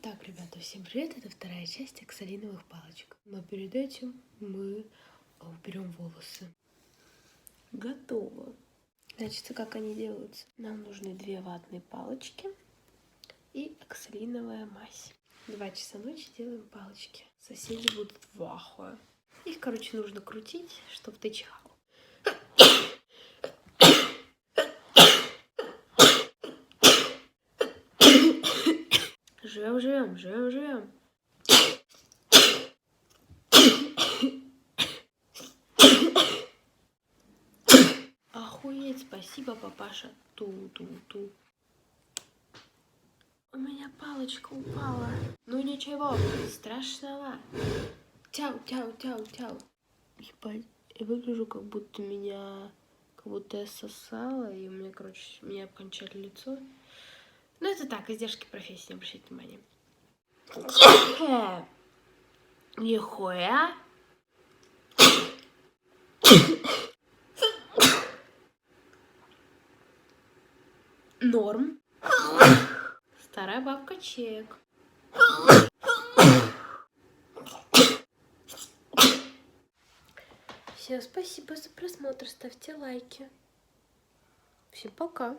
Так, ребята, всем привет! Это вторая часть оксалиновых палочек. Но перед этим мы уберем волосы. Готово. Значит, как они делаются? Нам нужны 2 ватные палочки и оксалиновая мазь. 2 часа ночи делаем палочки. Соседи будут в ахуе. Их, короче, нужно крутить, чтобы ты чихал. Живем. Охуеть, спасибо, папаша. Ту-ту-ту. У меня палочка упала. Ну ничего, страшного. Тяу. Ебать, я выгляжу, как будто я сосала, и у меня, короче, меня обкончали лицо. Ну это так, издержки профессии, не обращайте внимания. Нихуя. Норм. Старая бабка чек. Всем спасибо за просмотр, ставьте лайки. Всем пока.